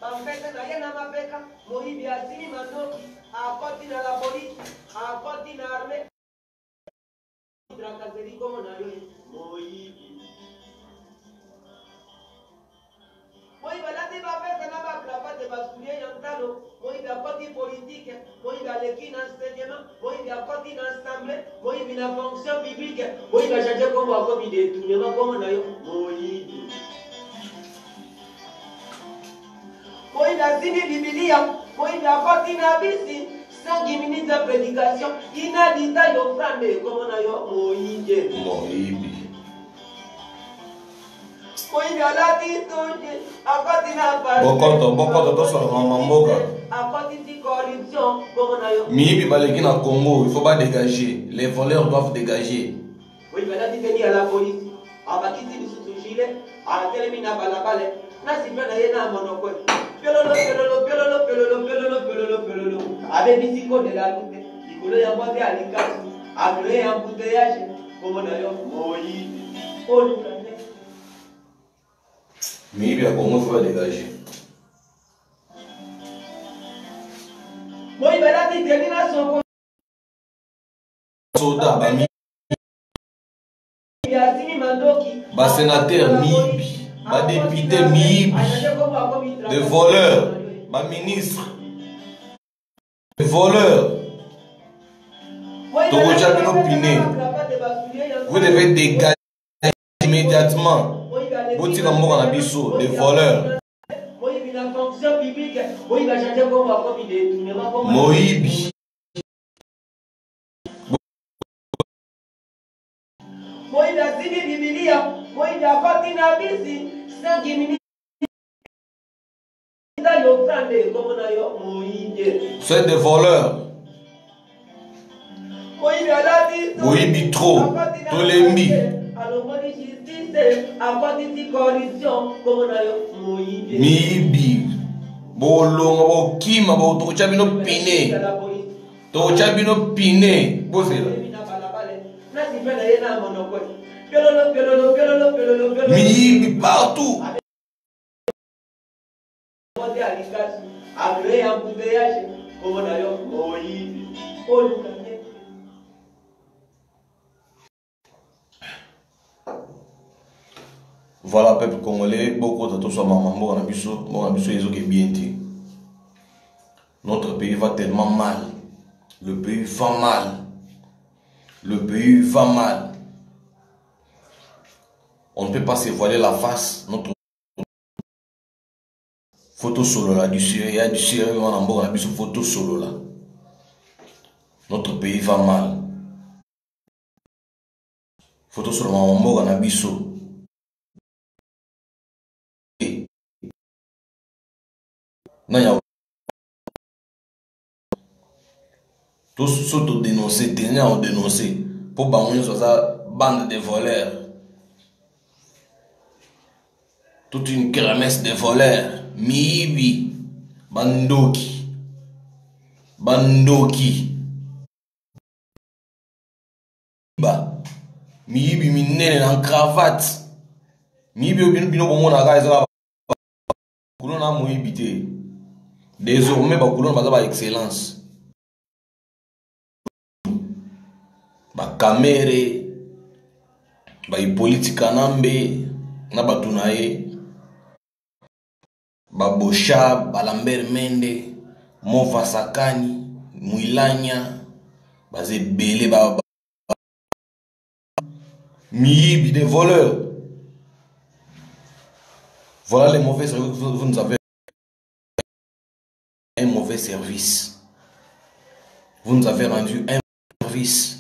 En fait, rien n'a ma péca. Moïbi a signé maintenant. A continué la police. A continué l'armée. Tracasserie comme on a eu. Moïbi. Moïbi a dit ma fête, n'a pas clapé de basculer en talon. Moïbi a continué politique. Moïbi a l'équipe d'enseignement. Moïbi a continué l'assemblée. Moïbi a la fonction publique. Moïbi a changé comme on a commis des tournements comme on a eu. Moïbi. Moïbi a signé Bibilia. Moïbi a continué à vivre. 5 minutes de prédication. Il n'a dit à l'offrande comme on a eu. Moïbi. Moïbi. Moïbi a la dit à continuer à parler. Bokoto, to sur Mamamboka. À continuer de corruption comme on a eu. Mibi baleki na Congo, il faut pas dégager. Les voleurs doivent dégager. Oui, mais là, tu venir à la police. À Bakiti, tu sous gilet. À Télémina Balabale. Là, si tu veux, à Monopole. Piololo. Avec Bizico de la route. Il voulait emporter à l'Icasse. Après un embouteillage. Comme on a eu. Moïbi. Oh, nous Mibi à Congo, il faut pas dégager. Moïbi, là, tu venir à son Soda, Bami. Bas sénateur Mibi, bas député Mibi, des voleurs, bas ministre, des voleurs. Togoja Bino Piné, vous devez dégager immédiatement. Boti Kambo Kanabiso, des voleurs. Moïbi. Moïbi a signé Bibilia. Moïbi a continué à vivre. 5 minutes. C'est des voleurs. Moïbi a la dit. Moïbi trop. Tolembi. Alors, moi, justice. À continuer de corruption. Comme on a eu. Moïbi. Mibi. Bolonga, Bokima, Togoja Bino Piné. Togoja Bino Piné. Mibi partout. Voilà, peuple congolais, beaucoup de tout ça, maman, bien dit. Notre pays va tellement mal. Le pays va mal. Le pays va mal. On ne peut pas se voiler la face. Notre photo solo là, du Syrie, il y a du Syrie, on a une photo solo là. Notre pays va mal. Photo solo, on a un biso. Tous s'auto-dénoncer, tenir à dénoncer. Pour banger sur sa bande de voleurs. Toute une kermesse de voleurs. Mibi. Bandoki. Bandoki. Mibi minene en cravate. Mibi bino bon na gaza. Kuno na moibité. Désormais ba kuno ba excellence. Ba kamere ba politika nambe na batunaye ba Bosha ba Lambert Mende Mova Sakani Muilanya bazebele ba Mibi des voleurs. Voilà les mauvais services. Vous nous avez un mauvais service. Vous nous avez rendu un service.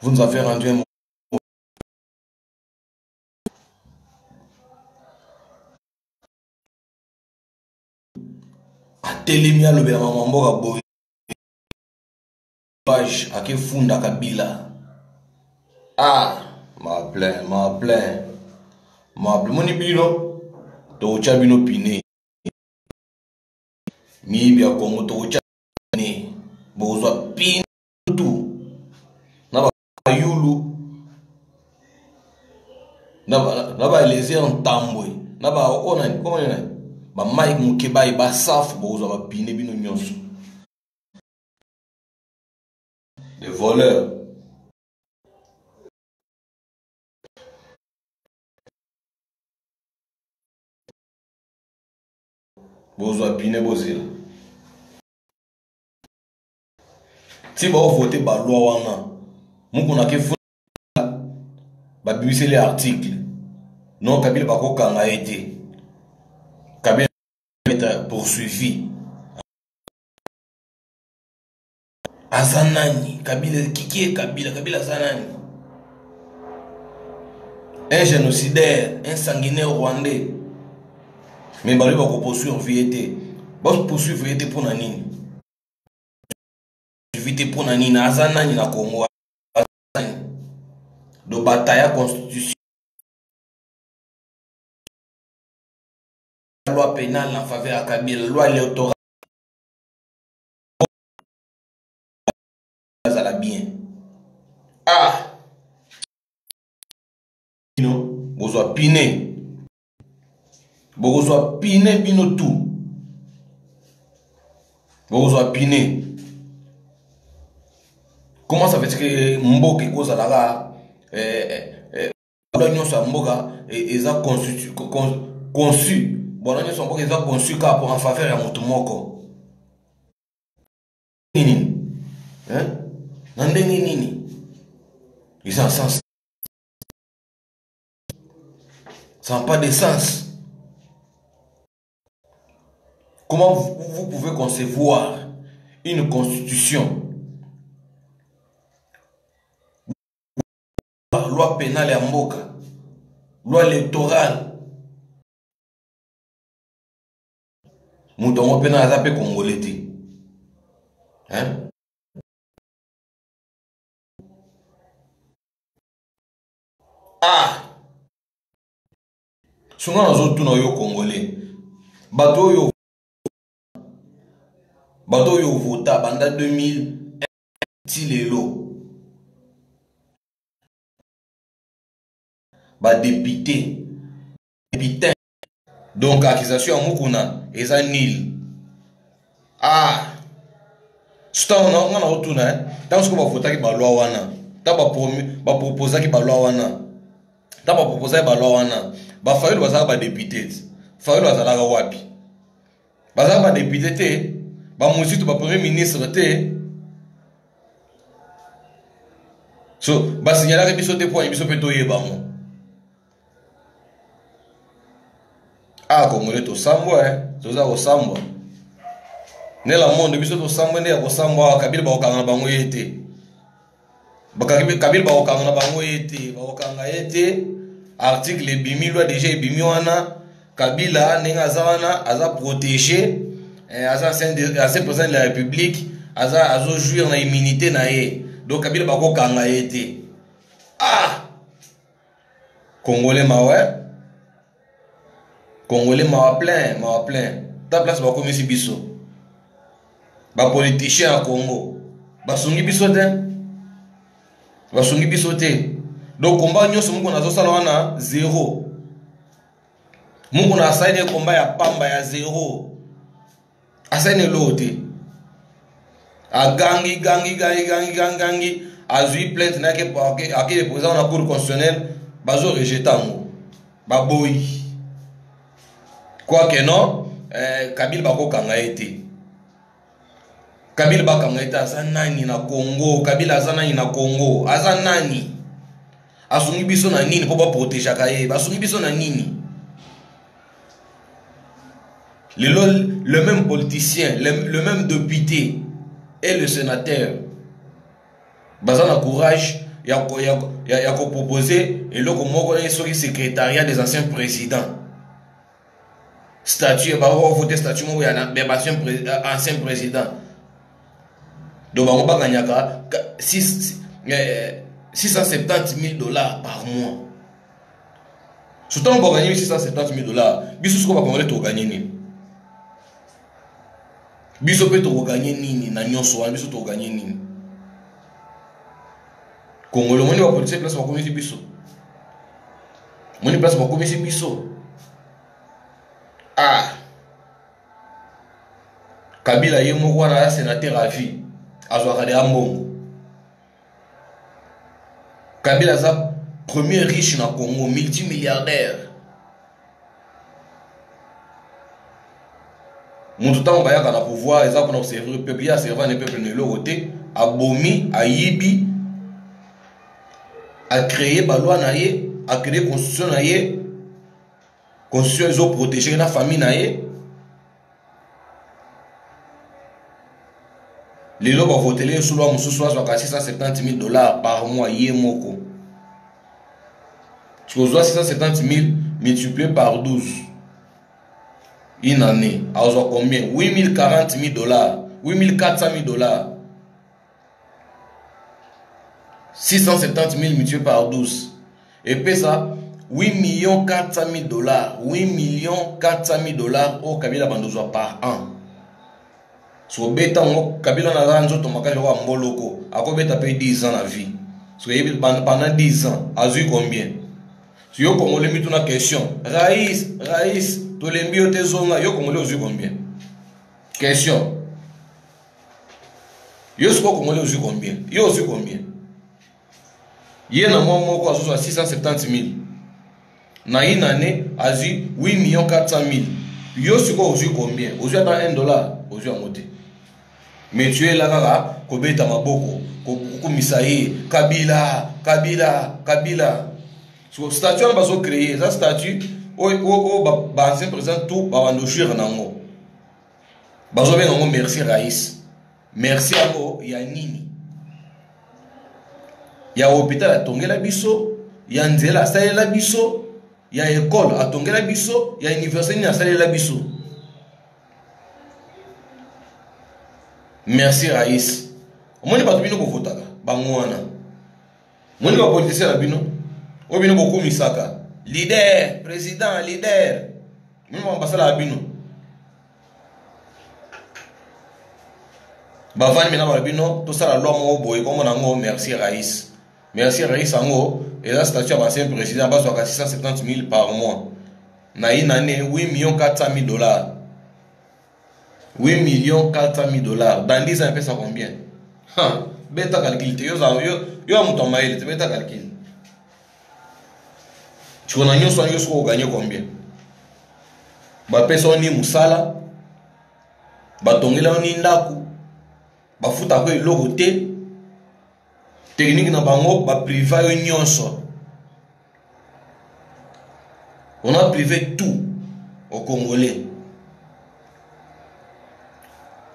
Vous nous avez rendu un Atelemia le Mamamboka Boy page à qui funda Kabila. Ah, ma plaît. Moni bino to chabino Piné. Mibi a Congo to chabine. Bozwa pin tout. Na ba yulu. Na ba laisser en tamboué. na ba onani comment on ba Mike Mukeba e ba saf bozo ba pine bino nyonso. Les voleurs. Bozo pine bozela. Si ba voter ba loi wana, muko na ke ba bibise les articles. Non Kabila ba ko kanga été. Kabila est poursuivi. Azanani, Kabila, qui est Kabila? Kabila Azanani. Un génocidaire, un sanguinaire rwandais. Mais Bali va poursuivre vérité. Va poursuivre vérité pour Nanini. Vérité pour Nanini. Azanani na Congo. De bataille constitution. Loi pénale en faveur de Kabila. Loi électorale. Ça la bien. Ah! Non, bozo pine. Bozo pine bino tout. Bozo pine. Comment ça fait que Mboka cause la l'union sa Mboka et ça conçu bon l'union sa Mboka ça conçu car pour en faveur à Motumoko. Nini. Hein? Nini. Ils ont sens. Ça n'a pas de sens. Comment vous pouvez concevoir une constitution, loi pénale à Mboka, loi électorale, Moutongo pénal à Zapé Congolais. Hein? Ah! Souvent dans autres yo Congolais. Bateau yo vota banda 2000 tilelo. Ba député. Donc accusation à Mukuna et ça nil. Ah! C'est on a retourné. Dans ce qu'on va voter qui ba loi wana. Ta ba proposer qui ba loi wana. Ta ba proposer ba loi wana. Ba faille baza ba député. Faille baza la wapi. Baza ba député te. Ba monsieur ba premier ministre te. So ba signaler que biso te point biso peto yeba mo. Ah Congolais to sambwa toza ko sambwa. Ne la monde biso to sambwa ne ko sambwa Kabila ba okanga bango yete. Kabila ba okanga bango yete, ba okanga yete. Article bimi loi déjà bimi wana Kabila nenga zawana aza protégé aza ancien président de la République azo jouir na immunité na ye. Donc Kabila ba ko kanga yete. Ah Congolais mawe. Congolais m'a plein. Ta place va comme si biso. Ba politicien à Congo. Ba sungi biso te. Ba sungi biso te. Donc combat nyonso mungu nazo sala wana zéro. Mungu na asaide combat ya pamba ya zéro. Asaine lote. A gangi. Azui plainte na ke le président na cour constitutionnelle bazo rejetango. Ba boy. Quoi que non, Kabila bako kanga été. Kabila bakanga été azanani na Congo, Kabila azanani na Congo, azanani. Asungi biso na nini pour pas protéger kaye, asungi biso na nini. Le même politicien, le même député et le sénateur. Bazana courage, il y a proposer et le comment sur le secrétariat des anciens présidents. Statut, bah on va voter statut, il y a un ancien président. Donc on va gagner 670 000 $ par mois. Surtout on va gagner 670 000 $. Biso ce qu'on va gagner nini. Biso peut gagner nini na nyonso, biso to gagner nini. Congo le monde va politique place va commettre biso. Mon place va commettre biso. Ah, Kabila ye moko wana sénateur à vie azwaka de ambongo. Kabila za premier riche na Congo, multimilliardaire. Mutu tango bayaka na pouvoir eza pour servir le peuple, ya servir le peuple ne l'autre a bomi, a yibi, a créé ba loi na ye, a créé constitution na ye, constitution ezo protéger la famille na ye. Les gens vont voter sur loi mususu azwaka $670 par mois ye moko. Tu vois 670 000 multiplié par 12. Une année, alors combien? $8 040 $8 400 $. 670 000 multiplié par 12. Et puis ça, $8 400 000 $. $8 400 000 au Kabila Bandozo par an. So beta Kabila na ranzo tomaka lewa mboloko. Ako beta paye 10 ans la vie. So pendant 10 ans, a eu combien? Si yo Congolais mi tuna question, Raïs, to lembi o tezonga, yo Congolais ozu combien? Question. Yo sko Congolais ozu combien? Yo ozu combien? Yé na moi moko azo 670 000. Na une année, azu 8 400 000. Yo sko ozu combien? Ozu ata $1, ozu amote. Mais tu es là kaka, kobeta maboko, kokumisa ye, Kabila. So statut on va se créer, ça statut ancien président tout va nous jouer nango. Bazo ben nango merci Raïs. Merci à vous ya nini. Ya hôpital a tongela biso, ya nzela salela biso, ya école a tongela biso, ya université a salela biso. Merci Raïs. Omoni ba tubino ko votaka, bangwana. Moni ba politicien la bino. Obino beaucoup misaka. Leader, président, leader. Nous on passe la bino. Bavani mena bino, tout ça la loi mo boy comme on merci Raïs. Merci Raïs ango et la statut ancien président bas sur 670 000 par mois. Na une année $8 400 000. $8 400 000. Dans 10 ans on fait ça combien? Ha, beta calcul yo amuto mail, beta calcul. Tu connais nous soyons sur gagner combien? Ba personne ni musala, ba tongela ni ndaku, ba futa ko eloko te, technique na bango ba privé yo nyonso. On a privé tout au Congolais.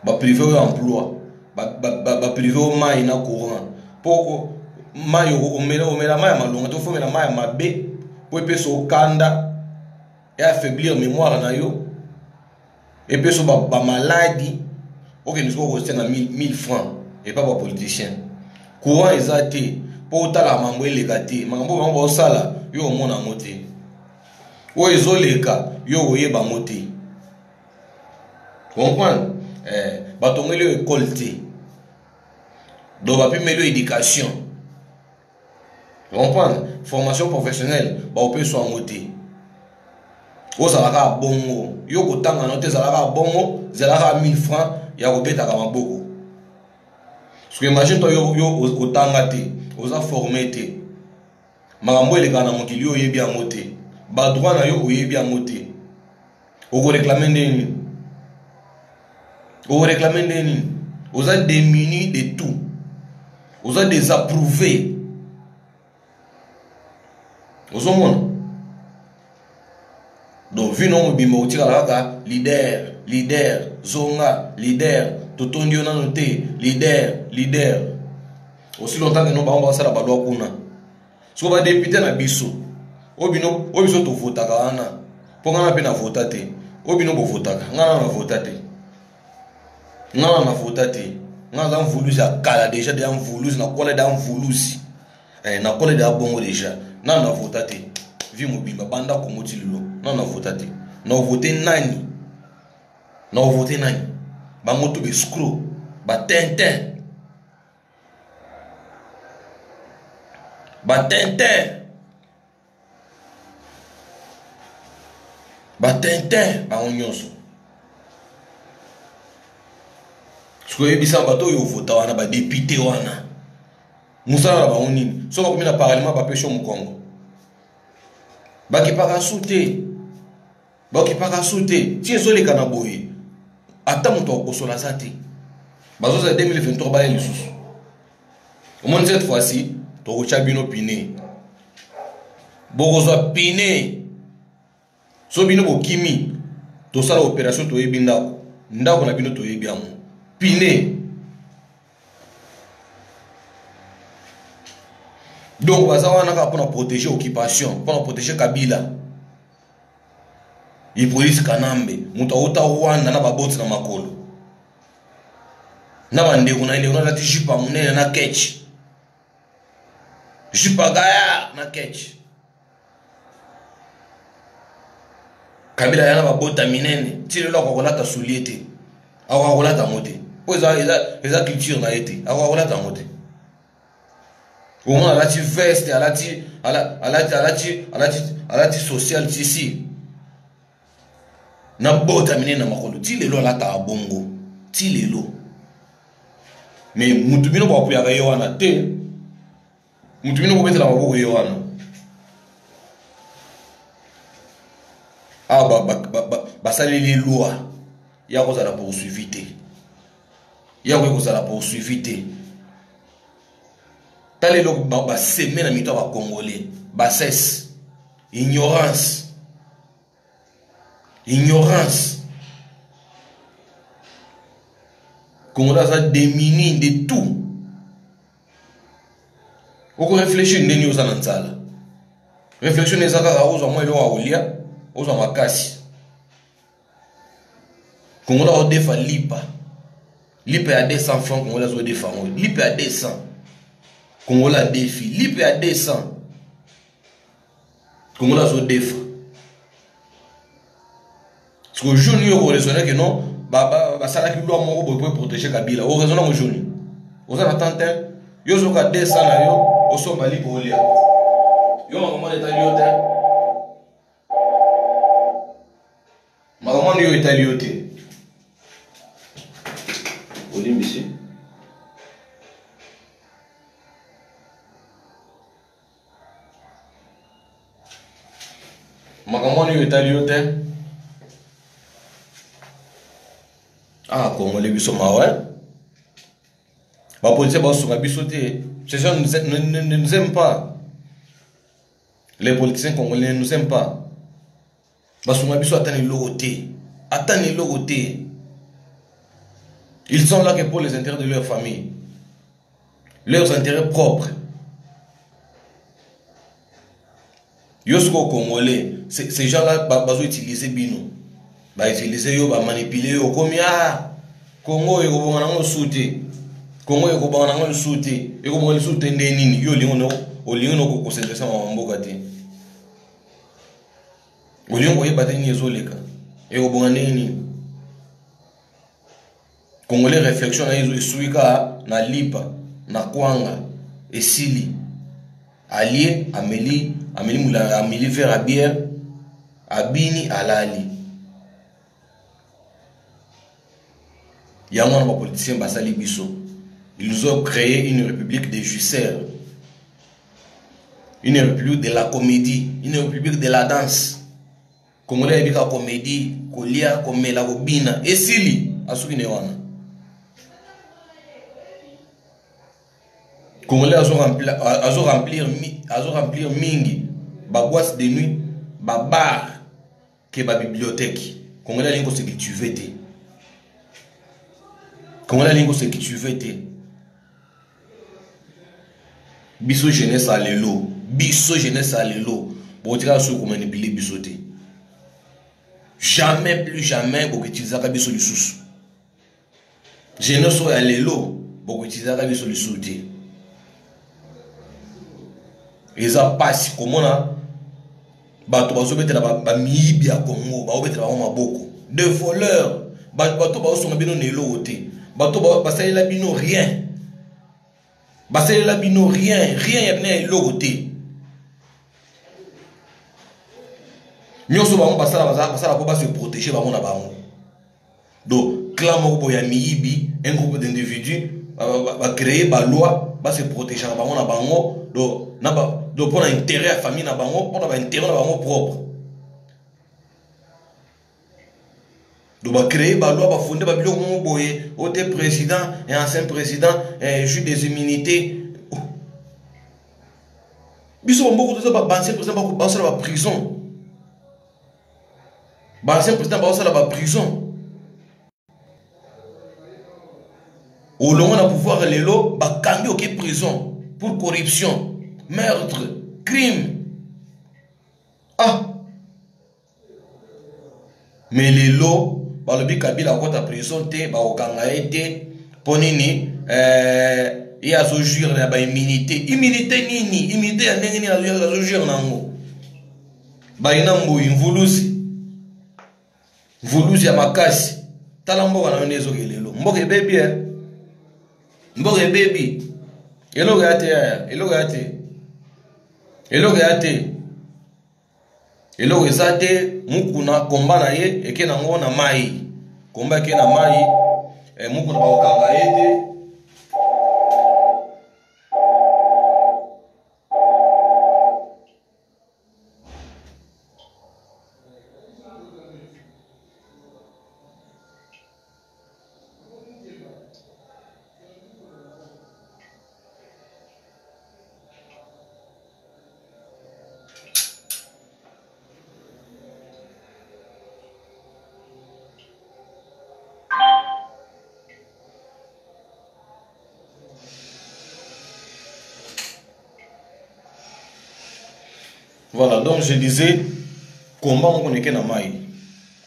Ba privé au emploi, ba privé au mai na courant. Poko mai o mela mai malonga to fo mela mai mabe. Pour peso kanda et affaiblir mémoire na yo et peso ba maladie ok nous ko rester na 1000 francs et pas ba politicien courant ezate pour tala mambo elegate mambo mambo sala yo mona moté o ezoleka yo oyeba moté comprendre ba tongeli école té do ba pimelo éducation. Comprendre? Formation professionnelle, bah on peut soit moté. O zalaka bongo, yo kotanga note zalaka bongo, zalaka 1000 francs, ya kobeta kama boko. Parce que imagine toi yo kotanga te, oza formé te. Makambo eleka na mokili yo yebi ya moté. Ba droit na yo yebi ya moté. Oko réclamer ndeni. Oko réclamer ndeni. Oza démuni de tout. Oza désapprouvé. Ozomona. Donc vu non bimbo tiraka leader zonga leader totondi ona noté leader aussi longtemps que nous ba sala ba loi kuna so ba député na biso obino to vota kana ponga na pe na vota te obino bo vota ngana na vota te ngana voulu ya kala déjà de voulu na kola da voulu na kola da bongo déjà na vota te vi mobimba banda Congo tililo na vota te na voter nani ba moto be screw ba tintin ba tintin ba onyoso siko yebisa bato yo vota wana ba député wana musala na bango nini so bakomi na parlement bapesha mokongo bakipaka su te ti ezoleka na boye ata moto akosola aza te bazozala 2023 baya lisusu omoni cette fois-ci tokotya bino pine bokozwa pine so bino bokimi tosala opération toyebi ndako na bino toyebi yango pine. Donc baza wana ka pour protéger occupation pour protéger Kabila i police kanambe muta ota wana na baboti na makolo na bande kuna ile una tishipa munene na catch jipa gaya na catch Kabila yana babota minene tile lokho kolata souliete awa kolata mote eza culture na ete awa kolata mote au moins alati veste alati social ici na bota minene na makolo ti lelo alata bongo ti lelo mais mutu bino ba puyaka yo wana te mutu bino ko betela maboko yo wana basaleli loi ya kozala poursuivi te ya kozala poursuivi te tali loko ba seme na mito ba congolais bassesse ignorance Congolais a démuni de tout. Oko réfléchir ndeni oza na nzala. Réflexion ezaka ozo mwa elo aulia, ozo makasi. Congolais o defa lipa. Lipa ya 200 francs Congolais o defa. Lipa ya 200. Congolais a défi, lipa ya 200. Congolais o defa. Parce que jeune yo raisonner que non, ba sala ki loi moko pour protéger Kabila. O raisonner mo jeune. O za tante, yo zo ka 200 na yo, o so mali ko lia. Yo ma comment italiote. Ma comment yo italiote. Olimbisi. Ma comment yo italiote. Ah, Congolais biso mawe. Ba policiers ba so biso te. Ces gens ne nous aiment pas. Les politiciens congolais ne nous aiment pas. Ba so biso atani logoté. Atani logoté. Ils sont là que pour les intérêts de leur famille. Leurs intérêts propres. Yosko Congolais, ces gens-là bazo utiliser bino. Ba utiliser yo ba manipuler yo comme Congo eko bonga ngo souté Congo eko bonga ngo souté eko bonga souté ndenini yo lingo olingo ko concentrer sa mboka te olingo yeba te ni ezoleka eko bonga ndenini Congolais réflexion na izo esuika na lipa na kwanga esili allié Amélie mula Amélie vers à bière abini alali. Il y a un politicien Basali Bisso. Ils nous ont créé une république des jusseurs. Une république de la comédie. Une république de la danse. Congolais avec la comédie, Kolia, Komela, Obina, et Sili, Asukinewana. Congolais a remplir mingi, bagouas de nuit, babar, que ba bibliothèque. Congolais a l'ingo ce que tu veux te. Comment la lingue c'est que tu veux te biso jeunesse à l'élo pour dire sur comment manipuler bisote jamais plus jamais pour utiliser la biso lisusu jeunesse à l'élo pour utiliser la biso lisusu et ça passe comment là bato bazo betela ba mibi ya Congo ba betela ba maboko de voleurs bato ba so ngabino nelo te. Bato basalela bino rien. Basalela bino rien. Rien y'a bien logoté. Nyonso bango basala po se protéger bango na bango. Donc clan moko ya miyibi, un groupe d'individus va créer ba loi, va se protéger bango na bango, donc pour l'intérêt à famille na bango, pour l'intérêt na bango propre. Donc va créer ba loi, va fonder ba biloko mo boye, ote président et ancien président, juge des immunités. Biso mboko to ba ancien président ba sala ba prison. Ba ancien président ba sala ba prison. Au long on a pouvoir les lots, ba kangi ok prison pour corruption, meurtre, crime. Ah. Mais les lots ba lobi Kabila ko ta prison te ba okanga ete ponini il y a ce jure na ba immunité nini immunité ya ndenge ni azo jure nango ba ina mbuyi mvuluzi ya makasi tala mboka na ndezo kelelo mboka baby mboka baby eloko eza te mukuna komba na ye eke nango na mai komba eke na mai mukuna baokanga ye te. Voilà, donc je disais, comment on connaît na mai.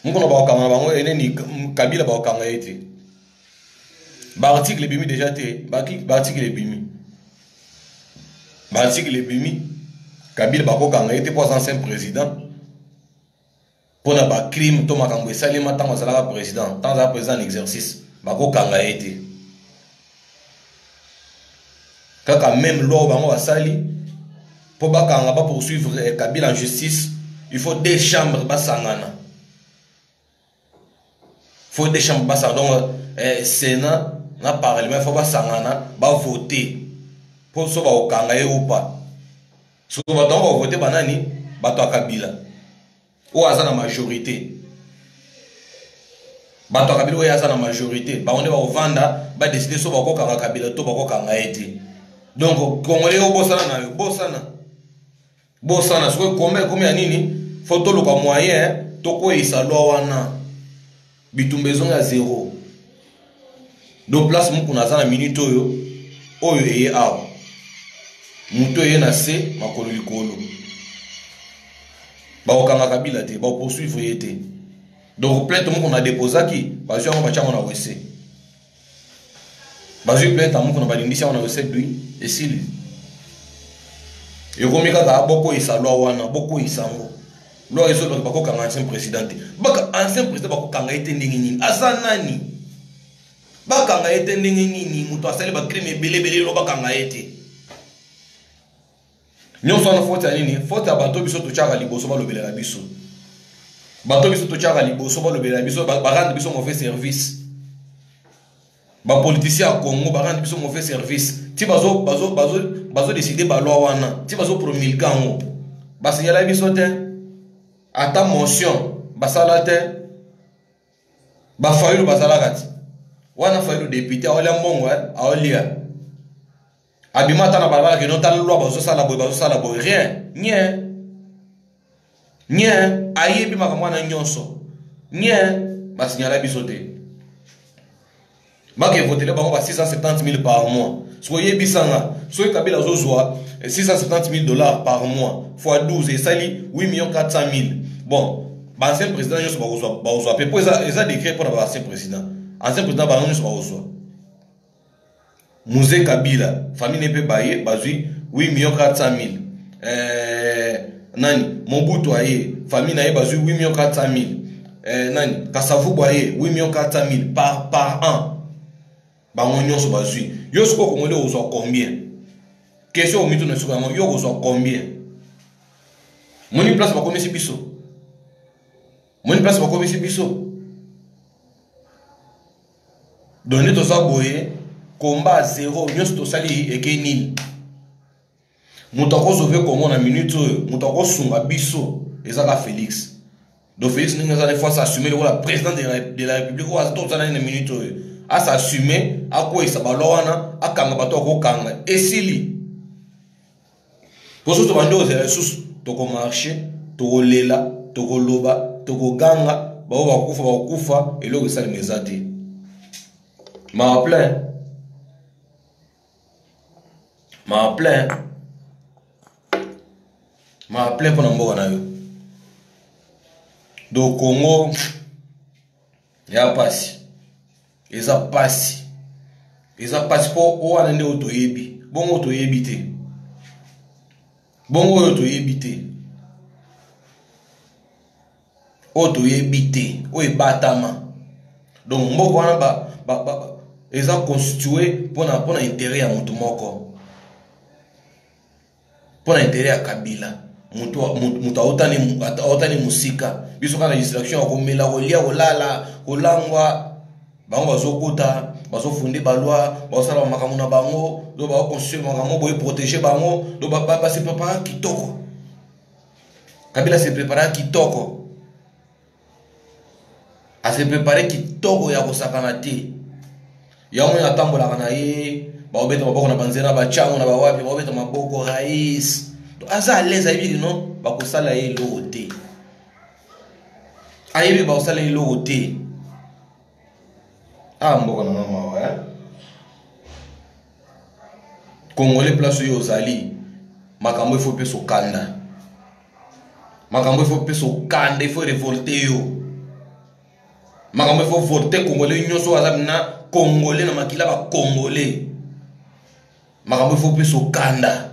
On connaît pas comment on est ni Kabila ba okanga été. Ba article bimi déjà té, ba article bimi. Ba article bimi Kabila ba okanga été pour ancien président. Pour na ba crime to makambo salima tant azala président, tant za président en exercice, ba okanga été. Kaka même loi ba ngo sali pour pas poursuivre Kabila en justice, il faut des chambres basangana. Il faut des chambres basangana. Donc, Sénat, na parlement, il faut basangana, ba voter. Pour ça, ba okangaye ou pas. Si on va voter, banani, ba to Kabila. Ou à la majorité. Ba to Kabila ou à la majorité. Ba on est au vanda, ba décider so ba okanga Kabila, to ba okanga été. Donc, Congolais au bossana. Bosana soko combien ya nini photo lo kwa moyen toko isa loi wana bitumbezo ya 0 do place muku na zana minute oyo eye awa muto ye na se makolo likolo ba okanga Kabila te ba poursuivre yete donc plainte muku na déposaki ba sio ba chama na wese ba sio plainte muku na ba lindisa na wese lui et s'il et comme il y a beaucoup de loi, beaucoup de sango. Loi est sur le bako kanga ancien président. Baka ancien président bako kanga été nini. Azanani. Baka kanga été nini. Muto asali ba crime belé lo baka kanga été. Nyon so na faute ya nini? Faute ya bato biso to chaka liboso ba lobela la biso. Bato biso to chaka liboso ba lobela biso ba rendre biso mauvais service. Ba politicien à Congo ba rendre biso mauvais service. Ti bazo décider ba loi wana ti bazo promulguer ngo ba signaler biso te ata motion ba sala te ba fayulu ba sala kati wana fayulu député awala mbongo aolia abimata na balabala ke non tal loi bazo sala boy rien nye ayebi makamwa na nyonso nye ba signaler biso te ba ke voter bango ba 670 000 par mois. Soyez bisanga, soyez Kabila zozwa $670 000 par mois fois 12 et ça lit 8 400 000. Bon, ancien président yo so ba ozwa pe pour ça décret pour ancien président. Ancien président ba yo so ba ozwa. Musée Kabila, famille ne peut bailler bazui 8 400 000. Nani Mobutu aye, famille na ye bazui 8 400 000. Nani Kasavu boye 8 400 000 par an. Bango nyonso bazui. Yo soko Congolais ozwa combien? Question au mito na soko yo ozwa combien? Moni place ba komisi biso. Mon place comme ici biso. Donner tout ça boye combat 0 nyos to sali et que nil. Moutako sauver comme on a minute moutako sunga biso ezaka Félix. Donc Félix n'a fois s'assumer le président de la République ou à tout ça une minute à s'assumer à quoi il s'abaloana à kanga bato ko kanga et sili. Pour ce que tu as ressources to ko marcher to ko lela to ko loba to ko ganga ba kufa et le ça les zati. Ma plein pour n'amboka na yo. Do Congo ya pasi. Eza pasi pour o anende otoyebi. Bongo otoyebi te. Bongo otoyebi te. Otoyebi te. O ebatama. Donc mboko wana eza constitué pour intérêt ya mutu moko. Pour intérêt ya Kabila. Mutu aotani musika. Biso kana distraction akomela kolia kolala kolangwa bango bazokota bazofundi balwa basala makambo na bango do ba construire makambo boye protéger bango do ba se préparer kitoko. Kabila se préparer kitoko. A se préparer kitoko ya kosakana te. Ya mwe atambola kana ye ba obeta maboko na banzena ba chango na ba wapi ba obeta maboko rais. Aza à l'aise ayebi non bakosala ye lote. Ayebi bakosala ye lote. Ah mboko na mama ouais. Congolais place yo ozali. Makambo il faut peso kanda. Makambo il faut peso kanda, il faut révolter yo. Makambo il faut voter Congolais nyonso azabina Congolais na makila ba Congolais. Makambo il faut peso kanda.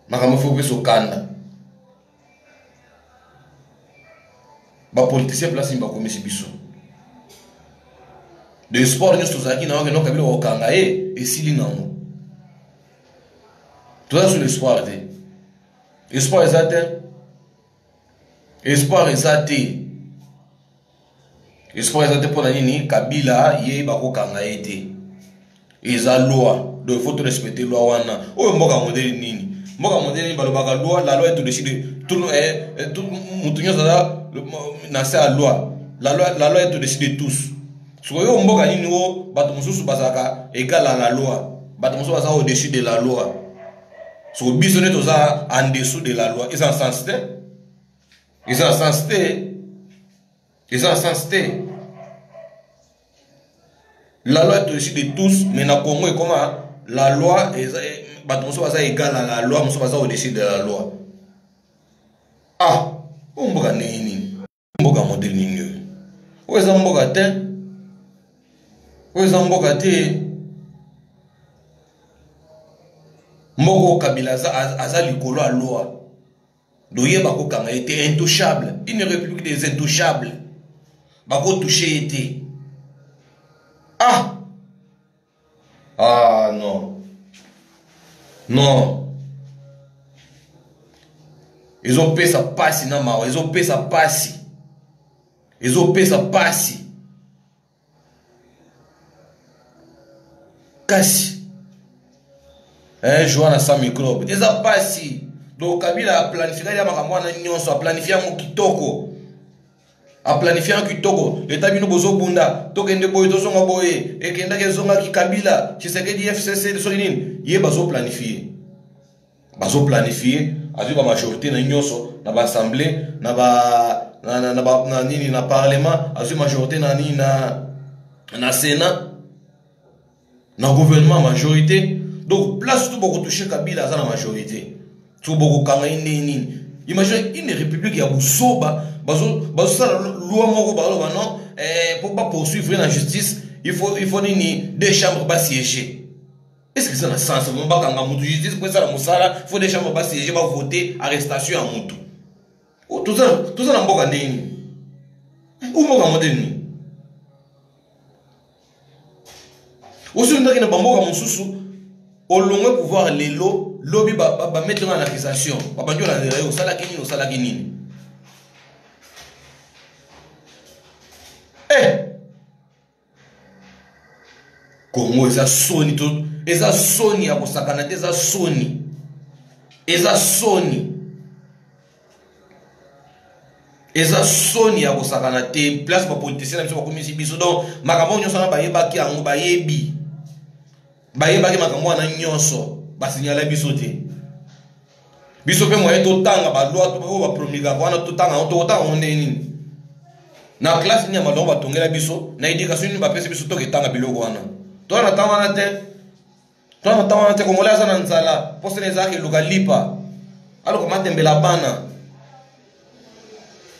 Makambo faut peso kanda. Ba politicien place ba komisi biso. De sport nous tous aquí na no Kabila okanga et sili nango. Tout ça sur l'espoir de. Espoir exate. Espoir exate. Espoir exate pour nini Kabila ye ba kokanga ete. Eza loi. Donc il faut respecter loi wana. O mboka modeli nini? Mboka modeli balobaka loi, la loi est au-dessus de tout mutunyo za na sa loi. La loi est au-dessus de tous. So yo mboka nini wo bato mususu bazaka égal à la loi. Bato mususu bazaka au-dessus de la loi. So biso ne toza en dessous de la loi. Ils en sens te. Ils en sens te. Ils en sens te. La loi est au-dessus de tous, mais na Congo est comment la loi est égal à la loi, on est au-dessus de la loi. Ah, on va gagner. On va gagner. Où est-ce qu'on va gagner? Où est-ce qu'on va gagner? Moko Kabila aza likolo a loi. Doye bako kanga était intouchable. Une république des intouchables. Bako touché était. Ah! Ah non. Non. Ils ont payé sa passe, ils ont payé sa passe. Ils ont payé sa passe. Kasi. Jouant à sa microbe. Ils ont passé. Donc Kabila a planifié, il a planifié un kitoko. A planifié un kitoko. L'État bino bozo bunda. Tokende boy to songa boy. Et kenda ke zonga ki Kabila. Tshisekedi FCC de soinin. Yé bazo planifié. Bazo planifié. Azu ba majorité na nyonso na ba assemblée na ba na nini na parlement. Azu majorité na nini na Sénat. Na gouvernement majorité. Donc place tout beaucoup toucher Kabila à la majorité. Tout beaucoup kanga nini. Imaginez une république ya busoba. Bazo loi moko balo non pour pas poursuivre la justice, il faut des chambres bas siéger. Est-ce que ça a un sens? On va quand on justice pour ça la musala, il faut des chambres bas siéger, va voter arrestation à mutu. Tout ça na mboka nini? Ou mboka moderne. Aussi on a na mboka mususu au long pouvoir lelo lobby ba mettre en accusation. Ba banjo la au sala kinini. Congo eza soni tout eza soni ya kosakana te eza soni eza soni eza soni ya kosakana te place ba politicien na biso bakomisi biso donc makambo nyonso na bayebaki yango bayebaki makambo wana nyonso basignala biso te biso pe moye totanga baloi oyo bapromulgaka wana totanga ngo ndenge nini na classe nini ya malongo batongela biso na éducation nini bapesi biso toketanga biloko wana toana ntango wana te kongole aza na nzala posene ezalaka eluka lipa aloko matembela bana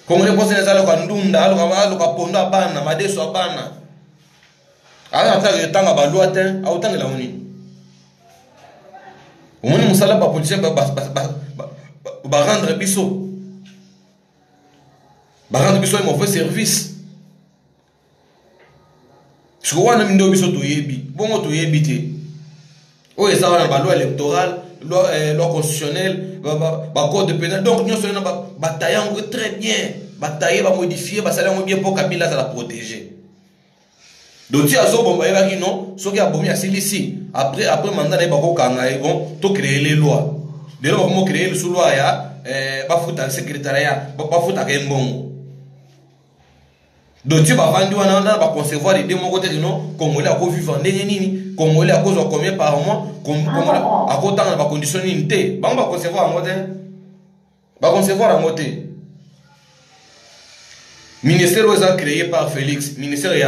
kongole posene ezalaka ndunda aloko pondo ya bana madeso ya bana aza nataka etanga baloi te autangela ngo nini omoni mosala bapoliticien barendre biso un mauvais service. Je crois que nous sommes bon, la loi électorale, loi constitutionnelle, code pénal. Donc nous sommes bataillés très bien, bataillés, modifier, bien pour Kabila la protéger. Donc si non, ce qui a bombé à ici. Après mandat bon, tout créer les lois. Dès lors qu'on créer le sous-loi, le secrétariat, bon. Donc tu vas vendre, concevoir les deux côté non, Congolais à vivre en nini, Congolais à cause de combien par mois, Congolais à cause de la condition unité. On va concevoir en côté. Va concevoir en côté. Ministère est créé par Félix. Ministère il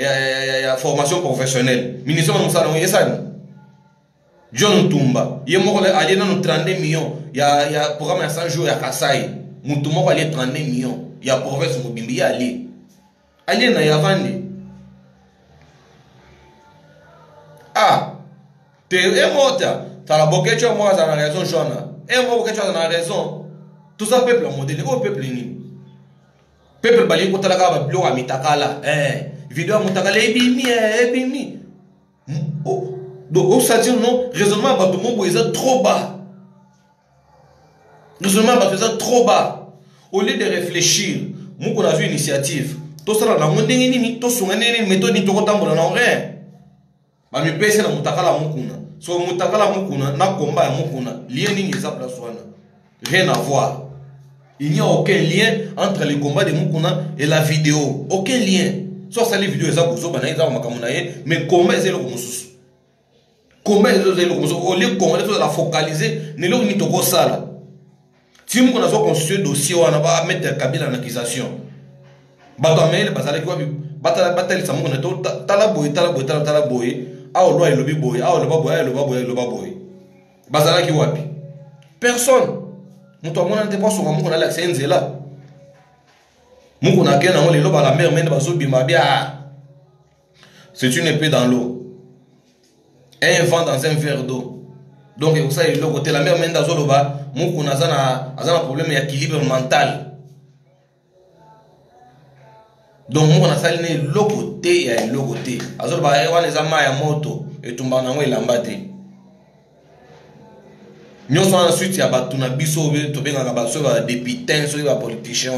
y a formation professionnelle. Ministère de Moussa John Tumba. Il y a allé dans 32 millions. Il y a programme à 100 jours à Kassai. Moutouma va aller 32 millions. Il y a province Mobimbi aller. Allez na yavandi. Ah, tu es mort. Tu as la boquette, moi, tu as raison, Joana. Et moi, tu as raison. Tout ça, peuple, on modèle. Où peuple ni? Peuple, bali, quand tu as la bloc à mitakala. Vidéo à mitakala, ebimi. Donc, ça dit non, raisonnement, bah, tout le monde est trop bas. Raisonnement, bah, c'est trop bas. Au lieu de réfléchir, nous, on a vu une initiative. Tout ça, la monde ni tout son année, méthode ni tout autant pour la rien. Bah, mi pèse na mutakala mukuna. So mutakala mukuna, na combat ya mukuna. Lien ni ça place wana. Rien à voir. Il n'y a aucun lien entre les combats de mukuna et la vidéo. Aucun lien. Soit ça les vidéos ça bozo bana ça makamunaye, mais comment est-ce le mususu? Comment est-ce le mususu? Au lieu comment est-ce la focaliser, ne lo ni toko sala. Si mukuna so constituer dossier wana ba mettre Kabila en accusation. Bato amele bazala kwa batali samu na to tala boy awo loi lobi boy awo loba boy bazala ki wapi personne muto amona nte pas soka muko na la senzela muko na kena ngole loba la mer mende bazo bima bia c'est une épée dans l'eau un vent dans un verre d'eau donc vous savez le côté la mer mende azo loba muko na azana problème d'équilibre mental. Donc, on a salé le côté et le côté. Alors, on a des amas à moto et tout le monde a l'embâté. Nous sommes ensuite, il y a des biso, des pitins, des politiciens.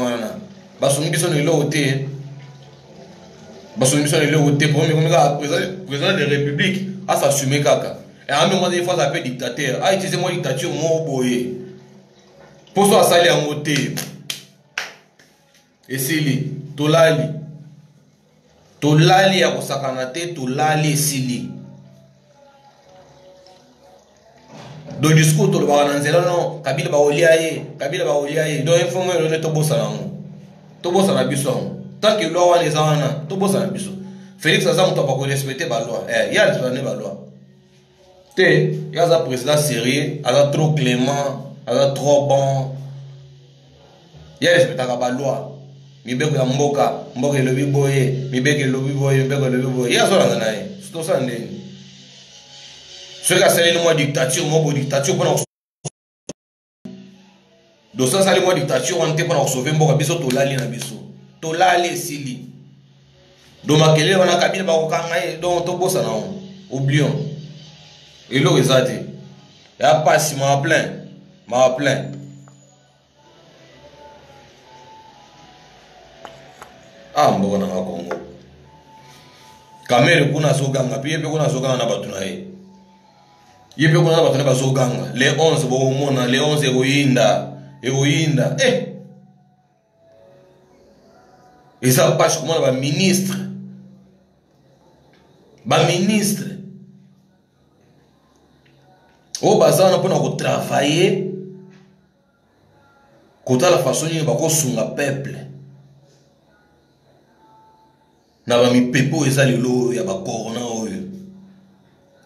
Parce que nous sommes le côté. Parce que nous sommes le côté. Pour nous, le président de la République a s'assumé caca. Et à un moment donné, il faut s'appeler dictateur. Ah, utilisez-moi dictature, moi, boye. Pour ça, ça, il y a un côté. Et c'est lui. Tolali ya kosakana te tolali esili. Do discours to ba na nzela no Kabila ba olia ye do informer le to bossa na biso tant que loi wana ezana to bossa na biso Félix aza muto pa ko respecter ba loi ya respecter ba loi te ya za président sérieux aza trop clément aza trop bon ya respecter ba loi. Mibeko ya mboka elobi boye mibeko elobi boye ya zola naye c'est ça ndeni ce ka sali mo dictature pour do ça sali mo dictature on te pour sauver mboka biso tolali na biso tolali esili do makele wana Kabila ba ko kanga donc to bossa na on oublions et lo ezate ya passe ma plein Ah, mboka na Congo. Kamere kuna soganga, puis yepe kuna soganga na batu na ye. Yepe kuna na batu na basoganga. Les 11 bo mona, les 11 egoinda. Et ça passe comment ba ministre. Ba ministre. O bazana pona ko travailler. Kota la façon ni ba ko sunga peuple. Na ba mi pepo eza lelo ya ba corona oyo.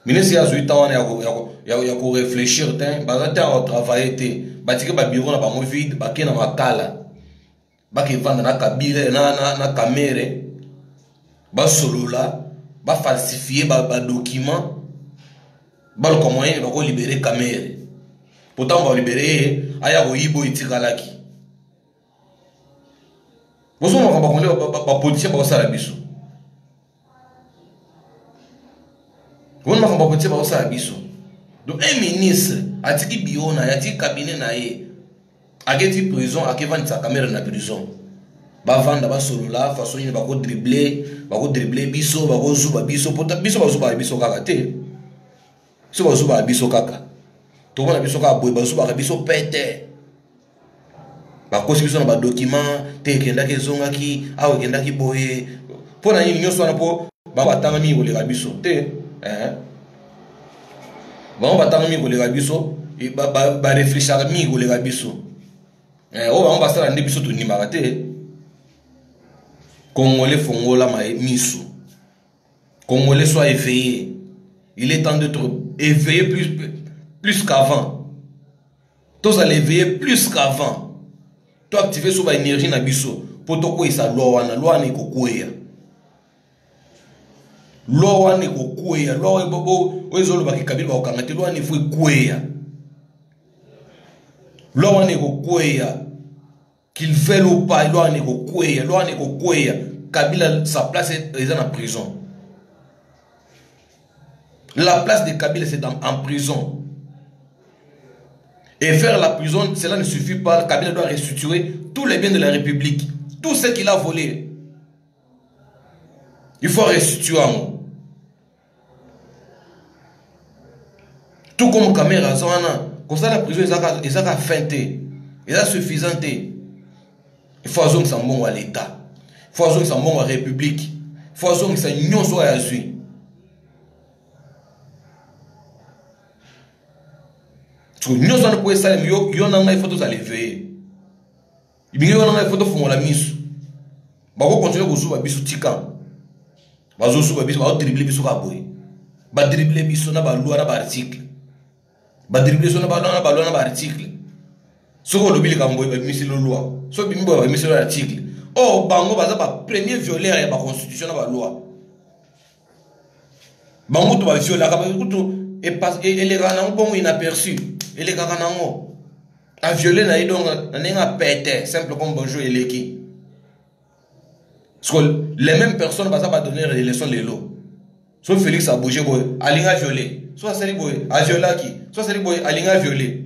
Ministre ya zuita wana ya ko réfléchir ten, ba za ta travailler te, ba tike ba bureau na ba mo vide, ba ke na makala. Ba ke vanda na kabile na kamere. Ba solola, ba falsifier ba document. Ba le moyen ba ko libérer kamere. Pourtant ba libérer aya ko yibo itikalaki. Bozo mo ba konde ba politicien ba sala biso. On m'a dit que ça biso. Donc un ministre a dit que biona, a dit cabinet na ye. A dit prison, a dit vendre sa caméra na prison. Ba vendre ba solo la façon il va ko dribbler biso, ba ko zuba biso, biso ba zuba biso kaka te. So ba zuba biso kaka. To mona biso kaka boy ba zuba biso pete. Ba ko biso na ba document te kenda ke zonga ki, awe kenda ki boye. Pona ni nyoso na po ba batanga mi ko le biso te. Bon batanga mi ko le biso e ba réfléchir mi ko le biso o ba on va sala ndi biso to nimba te Congolais fongola ma miso Congolais soit éveillé, il est temps d'être éveillé plus qu'avant. Tous allez éveiller plus qu'avant. Toi activer sur ba énergie na biso pour to ko isa loi na ko kuya Loi ne ko kuya, loi bobo oezolo ba kikabili ba okangate loi ne fwe kuya. Loi ne ko kuya. Qu'il veuille ou pas, loi ne ko kuya, loi ne ko kuya. Kabila sa place est en prison. La place de Kabila c'est en prison. Et faire la prison, cela ne suffit pas. Kabila doit restituer tous les biens de la République, tout ce qu'il a volé. Il faut restituer en haut. Tout comme caméra, comme ça la prison est à feinter, est suffisante. Il faut que ça bon à l'État, il faut que ça bon à la République, il faut que ça n'y soit à Zui. Parce que nous sommes pour ça, il y a des photos à lever. Il y a des photos pour la mise. Il faut continuer à jouer à bisu tikan. Il faut jouer à bisu, il faut dribbler bisu kaboy. Il faut dribbler bisu na ba loi na ba article. Ba dribbler so na ba loi na ba article. Soko lobili kamboy ba misi lo loi. So bimbo ba misi lo article. Oh bango baza ba premier violaire ya ba constitution na ba loi. Bango to ba violer ka ba kutu et passe et les gars bon inaperçu. Et les gars nango a violer na idong na nga pété simple comme bonjour et l'équipe. Parce que les mêmes personnes vont pas donner les leçons de l'eau. Soit Félix a bougé, Alinga violé. Soit Sali Boy a violé qui. Soit Sali Boy Alinga violé.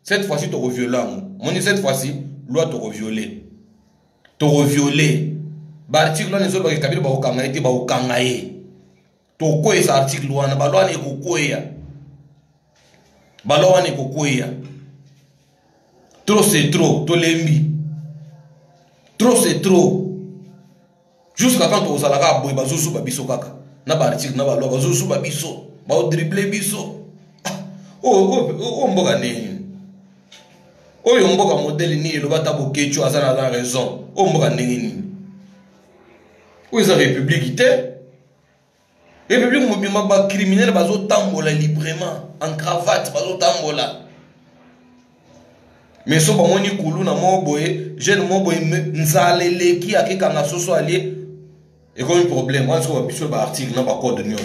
Cette fois-ci, tu violent. Mon cette fois-ci, loi te violé. Tu violé. L'article là, les autres qui kabila ba okanga été ba okanga ye. Tu quoi cet article là, ba loi ne ko koya. Ba loi ne ko koya. Trop c'est trop, to lembi. Trop c'est trop. Jusqu'à quand tu as la boy bazusu babiso kaka na ba article na ba loi bazusu babiso ba dribbler biso oh mboka nini oyo mboka modèle ni lo bata bokecho azana la raison oh mboka nini où est la république république mobima ba criminel bazo tambola librement en cravate bazo tambola mais so ba moni kulu na mo boye jeune mo boye nzalele ki akeka na soso allié. Et comme un problème, moi je vois sur l'article, non pas code de news.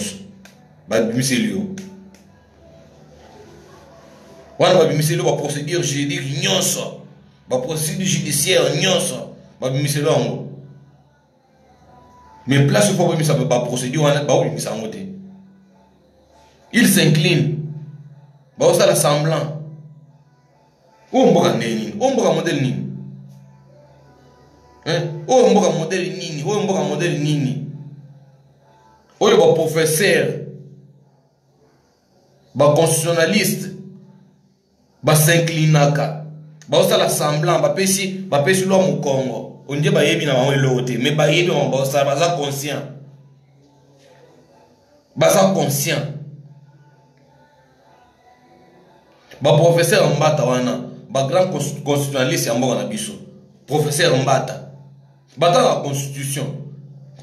Bah bimisélio. Voilà bah bimisélio bah procédure juridique nyonso. Bah procédure judiciaire nyonso. Bah bimisélio en mais place pour bimis ça peut pas procédure on bah bimis en côté. Il s'incline. Bah ça l'assemblant. On mboka nini? On mboka modèle nini? Oh mboka modèle nini? Oh mboka modèle nini? oyo ba professeur ba constitutionnaliste ba s'inclinaka ba osala semblant ba pesi loi mu Congo on dit ba yebi na bango elote mais ba yebi ba osala baza conscient ba professeur Mbata wana ba grand constitutionnaliste ya mboka na biso professeur Mbata bata la constitution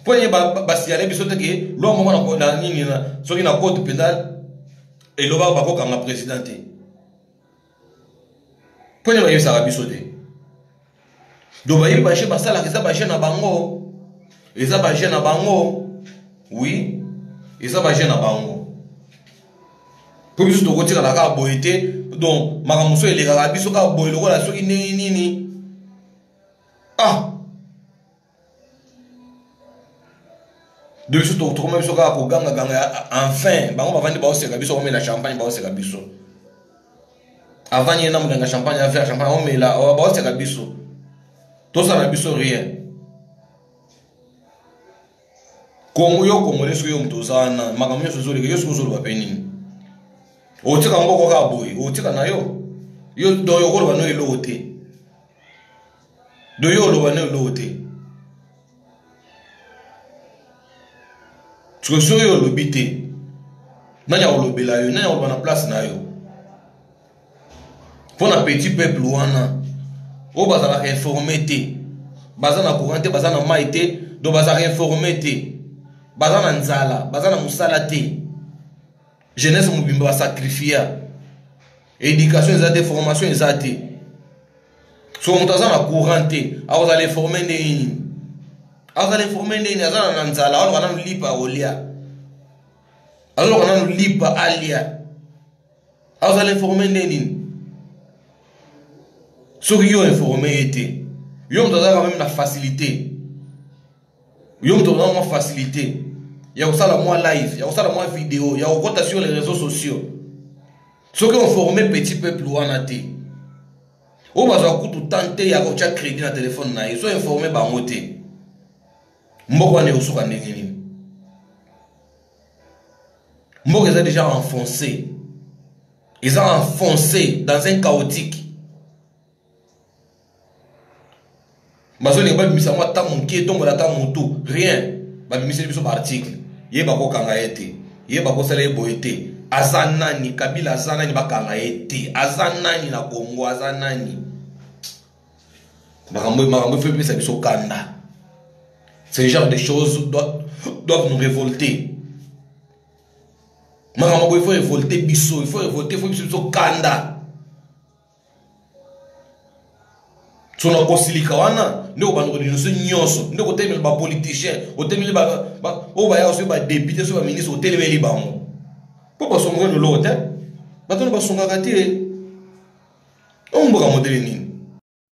poye ba siale biso te ke loi moko na nini na soki na code pénal et loba ba ko kanga président te poye ba yesa biso te do ba yiba chez basala ke sa ba na bango eza ba na bango oui eza ba na bango pour biso to kotika la ka boyete donc makamuso eleka biso ka boye lokola soki nini ah de biso to comme biso ka ko ganga enfin bango bavandi ba oseka biso omela champagne ba oseka biso avant yena mo nga champagne a faire champagne omela ba oseka biso to ça biso rien comme yo congolais yo mtozana makamuso zozole yo zozole ba penini otika ngoko ka boy otika na yo do yo ko ba no elote do yo lo ba no elote tu so yo lo bité nanya o lo bela yo nanya o ba na place na yo pour un petit peuple wana o bazala informé te bazana courant te bazana maité do bazala informé te bazana nzala bazana musala te jeunesse mobimba ba sacrifier éducation ezate formation ezate so mutaza na courant te azo aller former ndeni azale former ndeni azana na nzala alo kana lipa olia alo kana lipa alia azale former ndeni so yo informer ete yo mutaza quand même na facilité yo mutaza na facilité il y a aussi la moi live, il y a aussi la moi vidéo, il y a aussi sur les réseaux sociaux. Ce qui ont formé petit peuple ou en athée. Au bas à coup tout tenter, il y a aussi crédit dans le téléphone, ils sont informés par moté. Mboko ne osuka ndengini. Mboko ils ont déjà enfoncé. Ils ont enfoncé dans un chaotique. Bazo ne ba bimisa moi ta monki tombe la ta moto, rien. Ba bimisa biso par article. Yeba ko kanga ete yeba ko sala eboete azanani kabila azanani bakanga ete azanani na Congo azanani makambo fait plus biso kanda. Ce genre de choses doivent nous révolter. Makambo il faut révolter biso, il faut révolter, il faut biso kanda. Sona kosilika wana ndeko bandoko dinoso nyonso ndeko temeli ba politicien otemeli ba o ba ya so ba député so ba ministre otelemeli bango po ba songo no lote ba tono ba songa kati o mboka modele nini